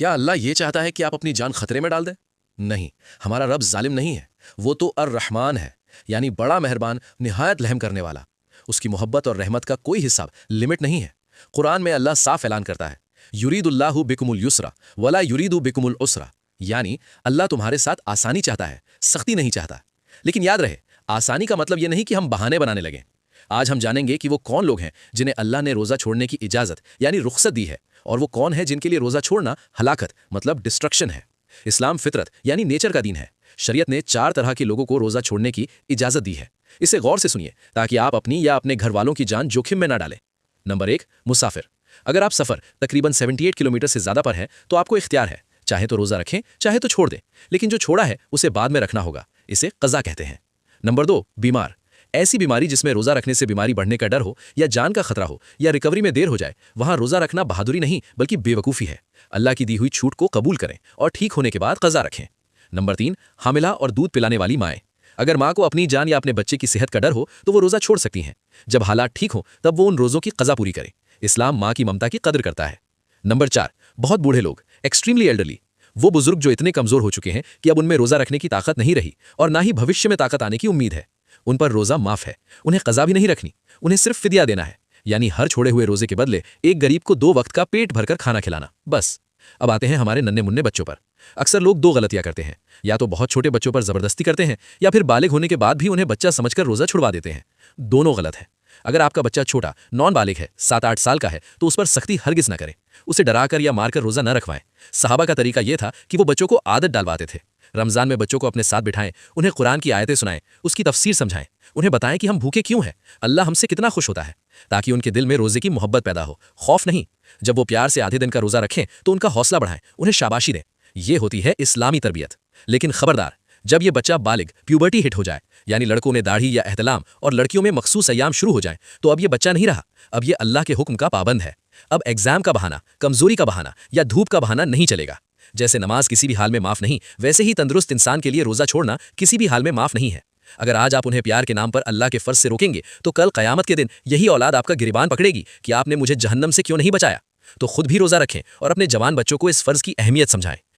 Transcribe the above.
क्या अल्लाह ये चाहता है कि आप अपनी जान खतरे में डाल दें? नहीं, हमारा रब जालिम नहीं है। वो तो अर्रहमान है, यानी बड़ा मेहरबान, निहायत रहम करने वाला। उसकी मोहब्बत और रहमत का कोई हिसाब, लिमिट नहीं है। कुरान में अल्लाह साफ ऐलान करता है, युरीदुल्लाहु बिकुमुल युसरा वला युरीदु बिकुमुल उसरा, यानी अल्लाह तुम्हारे साथ आसानी चाहता है, सख्ती नहीं चाहता। लेकिन याद रहे, आसानी का मतलब यह नहीं कि हम बहाने बनाने लगें। आज हम जानेंगे कि वो कौन लोग हैं जिन्हें अल्लाह ने रोज़ा छोड़ने की इजाज़त यानी रुख्सत दी है, और वो कौन है जिनके लिए रोज़ा छोड़ना हलाकत मतलब डिस्ट्रक्शन है। इस्लाम फितरत यानी नेचर का दीन है। शरीयत ने 4 तरह के लोगों को रोज़ा छोड़ने की इजाज़त दी है। इसे गौर से सुनिए ताकि आप अपनी या अपने घर वालों की जान जोखिम में ना डालें। नंबर 1, मुसाफिर। अगर आप सफ़र तकरीबन 78 किलोमीटर से ज़्यादा पर है तो आपको इख्तियार है, चाहे तो रोज़ा रखें चाहे तो छोड़ दें, लेकिन जो छोड़ा है उसे बाद में रखना होगा। इसे क़ज़ा कहते हैं। नंबर 2, बीमार। ऐसी बीमारी जिसमें रोज़ा रखने से बीमारी बढ़ने का डर हो या जान का खतरा हो या रिकवरी में देर हो जाए, वहाँ रोज़ा रखना बहादुरी नहीं बल्कि बेवकूफ़ी है। अल्लाह की दी हुई छूट को कबूल करें और ठीक होने के बाद क़ज़ा रखें। नंबर 3, हामिला और दूध पिलाने वाली माएँ। अगर माँ को अपनी जान या अपने बच्चे की सेहत का डर हो तो वो रोज़ा छोड़ सकती हैं। जब हालात ठीक हों तब वो उन रोज़ों की क़ज़ा पूरी करें। इस्लाम माँ की ममता की कदर करता है। नंबर 4, बहुत बूढ़े लोग, एक्सट्रीमली एल्डरली। वो बुजुर्ग जो इतने कमज़ोर हो चुके हैं कि अब उनमें रोज़ा रखने की ताकत नहीं रही और ना ही भविष्य में ताकत आने की उम्मीद है। उन पर रोज़ा माफ़ है, उन्हें क़ज़ा भी नहीं रखनी, उन्हें सिर्फ फ़िदिया देना है, यानी हर छोड़े हुए रोज़े के बदले एक गरीब को 2 वक्त का पेट भरकर खाना खिलाना, बस। अब आते हैं हमारे नन्हे मुन्ने बच्चों पर। अक्सर लोग 2 गलतियां करते हैं, या तो बहुत छोटे बच्चों पर ज़बरदस्ती करते हैं या फिर बालिग होने के बाद भी उन्हें बच्चा समझकर रोज़ा छुड़वा देते हैं। दोनों गलत है। अगर आपका बच्चा छोटा नॉन बालिग है, 7-8 साल का है, तो उस पर सख्ती हरगिज़ न करें। उसे डराकर या मारकर रोज़ा न रखवाएं। सहाबा का तरीका यह था कि वो बच्चों को आदत डालवाते थे। रमज़ान में बच्चों को अपने साथ बिठाएं, उन्हें कुरान की आयतें सुनाएं, उसकी तफसीर समझाएं, उन्हें बताएं कि हम भूखे क्यों हैं, अल्लाह हमसे कितना खुश होता है, ताकि उनके दिल में रोज़े की मोहब्बत पैदा हो, खौफ नहीं। जब वो प्यार से आधे दिन का रोज़ा रखें तो उनका हौसला बढ़ाएं, उन्हें शाबाशी दें। ये होती है इस्लामी तरबियत। लेकिन खबरदार, जब ये बच्चा बालिग प्यूबर्टी हिट हो जाए, यानी लड़कों में दाढ़ी या एहतलाम और लड़कियों में मखसूस अय्याम शुरू हो जाए, तो अब ये बच्चा नहीं रहा, अब ये अल्लाह के हुक्म का पाबंद है। अब एग्जाम का बहाना, कमजोरी का बहाना या धूप का बहाना नहीं चलेगा। जैसे नमाज किसी भी हाल में माफ नहीं, वैसे ही तंदुरुस्त इंसान के लिए रोज़ा छोड़ना किसी भी हाल में माफ नहीं है। अगर आज आप उन्हें प्यार के नाम पर अल्लाह के फ़र्ज से रोकेंगे तो कल क़यामत के दिन यही औलाद आपका गिरबान पकड़ेगी कि आपने मुझे जहन्नम से क्यों नहीं बचाया। तो खुद भी रोज़ा रखें और अपने जवान बच्चों को इस फ़र्ज़ की अहमियत समझाएं।